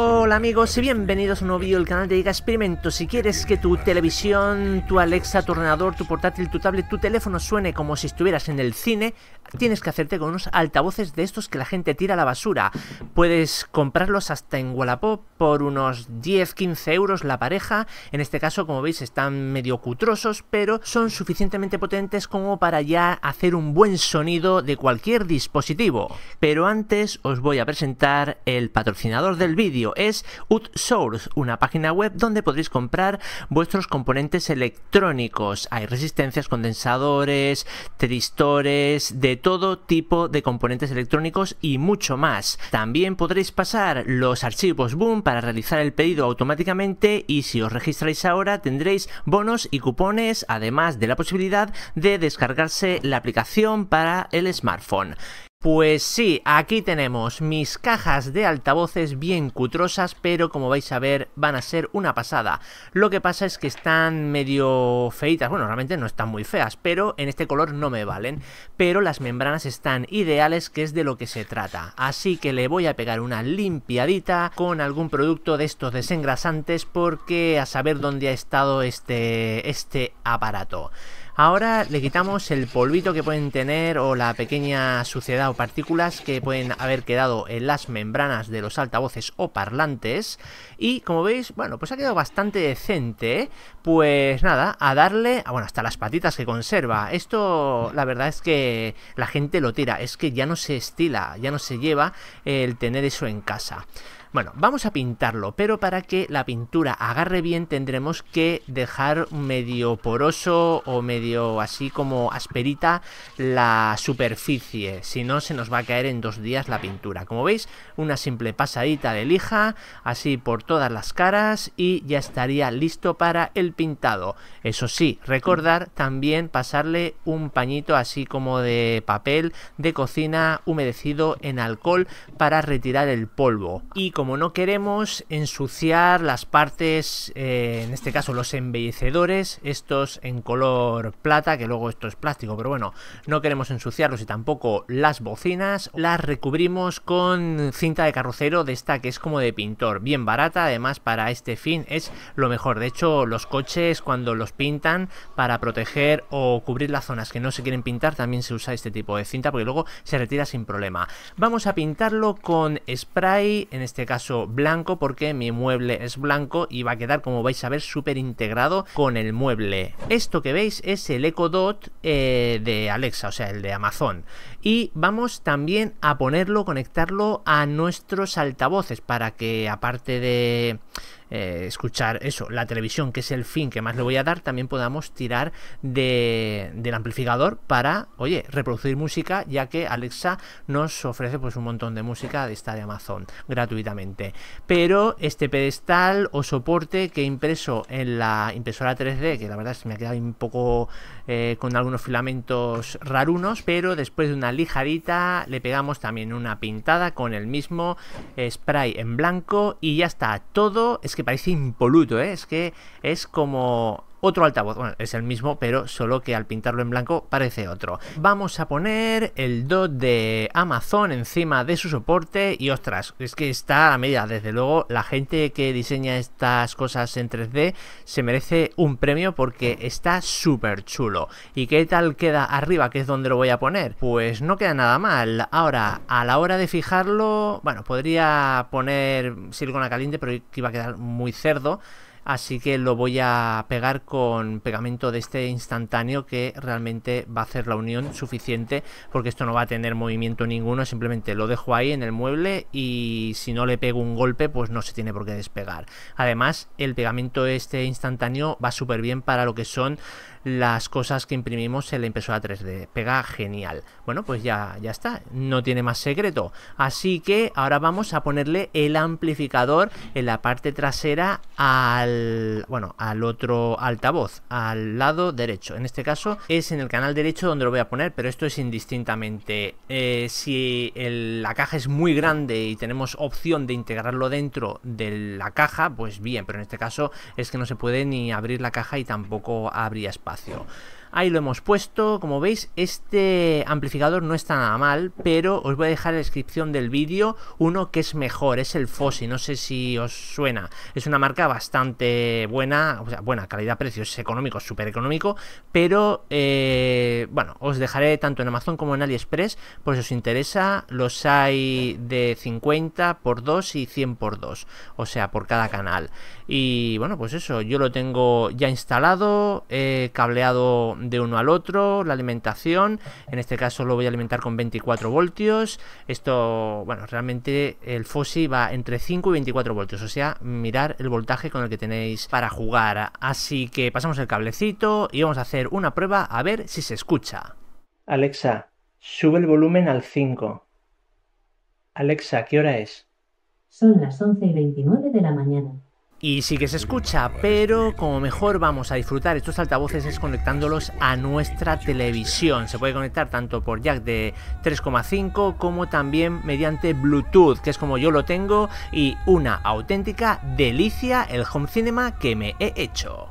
Hola amigos y bienvenidos a un nuevo vídeo del canal de Giga Experimentos. Si quieres que tu televisión, tu Alexa, tu ordenador, tu portátil, tu tablet, tu teléfono suene como si estuvieras en el cine, tienes que hacerte con unos altavoces de estos que la gente tira a la basura. Puedes comprarlos hasta en Wallapop por unos 10-15 euros la pareja. En este caso, como veis, están medio cutrosos, pero son suficientemente potentes como para ya hacer un buen sonido de cualquier dispositivo. Pero antes os voy a presentar el patrocinador del vídeo. Es Outsource, una página web donde podréis comprar vuestros componentes electrónicos. Hay resistencias, condensadores, tristores, de todo tipo de componentes electrónicos y mucho más. También podréis pasar los archivos Boom para realizar el pedido automáticamente, y si os registráis ahora tendréis bonos y cupones, además de la posibilidad de descargarse la aplicación para el smartphone. Pues sí, aquí tenemos mis cajas de altavoces bien cutrosas, pero como vais a ver van a ser una pasada. Lo que pasa es que están medio feitas, bueno, realmente no están muy feas, pero en este color no me valen. Pero las membranas están ideales, que es de lo que se trata. Así que le voy a pegar una limpiadita con algún producto de estos desengrasantes, porque a saber dónde ha estado este aparato. Ahora le quitamos el polvito que pueden tener o la pequeña suciedad o partículas que pueden haber quedado en las membranas de los altavoces o parlantes. Y como veis, bueno, pues ha quedado bastante decente, ¿eh? Pues nada, a darle, bueno, hasta las patitas que conserva. Esto la verdad es que la gente lo tira, es que ya no se estila, ya no se lleva el tener eso en casa. Bueno, vamos a pintarlo, pero para que la pintura agarre bien tendremos que dejar medio poroso o medio así como asperita la superficie, si no se nos va a caer en 2 días la pintura. Como veis, una simple pasadita de lija, así por todas las caras, y ya estaría listo para el pintado. Eso sí, recordar también pasarle un pañito así como de papel de cocina humedecido en alcohol para retirar el polvo. Y como no queremos ensuciar las partes, en este caso los embellecedores, estos en color plata, que luego esto es plástico, pero bueno, no queremos ensuciarlos, y tampoco las bocinas, las recubrimos con cinta de carrocero de esta que es como de pintor, bien barata, además para este fin es lo mejor. De hecho, los coches cuando los pintan para proteger o cubrir las zonas que no se quieren pintar, también se usa este tipo de cinta, porque luego se retira sin problema. Vamos a pintarlo con spray, en este caso blanco, porque mi mueble es blanco y va a quedar, como vais a ver, súper integrado con el mueble. Esto que veis es el Echo Dot de Alexa, o sea, el de Amazon. Y vamos también a conectarlo a nuestros altavoces, para que aparte de escuchar eso, la televisión, que es el fin que más le voy a dar, también podamos tirar del amplificador para, oye, reproducir música, ya que Alexa nos ofrece pues un montón de música de esta de Amazon gratuitamente. Pero este pedestal o soporte que he impreso en la impresora 3D, que la verdad es que me ha quedado un poco con algunos filamentos rarunos, pero después de una lijadita le pegamos también una pintada con el mismo spray en blanco y ya está. Todo es que parece impoluto, ¿eh? Es que es como otro altavoz, bueno, es el mismo, pero solo que al pintarlo en blanco parece otro. Vamos a poner el DOT de Amazon encima de su soporte y ostras, es que está a la medida. Desde luego, la gente que diseña estas cosas en 3D se merece un premio, porque está súper chulo. ¿Y qué tal queda arriba, que es donde lo voy a poner? Pues no queda nada mal. Ahora, a la hora de fijarlo, bueno, podría poner silicona caliente, pero que iba a quedar muy cerdo. Así que lo voy a pegar con pegamento de este instantáneo, que realmente va a hacer la unión suficiente, porque esto no va a tener movimiento ninguno, simplemente lo dejo ahí en el mueble y si no le pego un golpe pues no se tiene por qué despegar. Además, el pegamento este instantáneo va súper bien para lo que son las cosas que imprimimos en la impresora 3D, pega genial. Bueno, pues ya está, no tiene más secreto. Así que ahora vamos a ponerle el amplificador en la parte trasera al otro altavoz, al lado derecho. En este caso es en el canal derecho donde lo voy a poner, pero esto es indistintamente. Si la caja es muy grande y tenemos opción de integrarlo dentro de la caja, pues bien, pero en este caso es que no se puede ni abrir la caja y tampoco habría espacio. Ahí lo hemos puesto. Como veis, este amplificador no está nada mal, pero os voy a dejar en la descripción del vídeo uno que es mejor, es el Fosi, no sé si os suena. Es una marca bastante buena, o sea, buena calidad-precio, es económico, súper económico, pero bueno, os dejaré tanto en Amazon como en AliExpress, por si os interesa. Los hay de 50 por 2 y 100 por 2, o sea, por cada canal. Y bueno, pues eso, yo lo tengo ya instalado, cableado de uno al otro, la alimentación, en este caso lo voy a alimentar con 24 voltios. Esto, bueno, realmente el Fosi va entre 5 y 24 voltios, o sea, mirar el voltaje con el que tenéis para jugar. Así que pasamos el cablecito y vamos a hacer una prueba a ver si se escucha. Alexa, sube el volumen al 5. Alexa, ¿qué hora es? Son las 11:29 de la mañana. Y sí que se escucha, pero como mejor vamos a disfrutar estos altavoces es conectándolos a nuestra televisión. Se puede conectar tanto por jack de 3,5 como también mediante Bluetooth, que es como yo lo tengo, y una auténtica delicia el home cinema que me he hecho.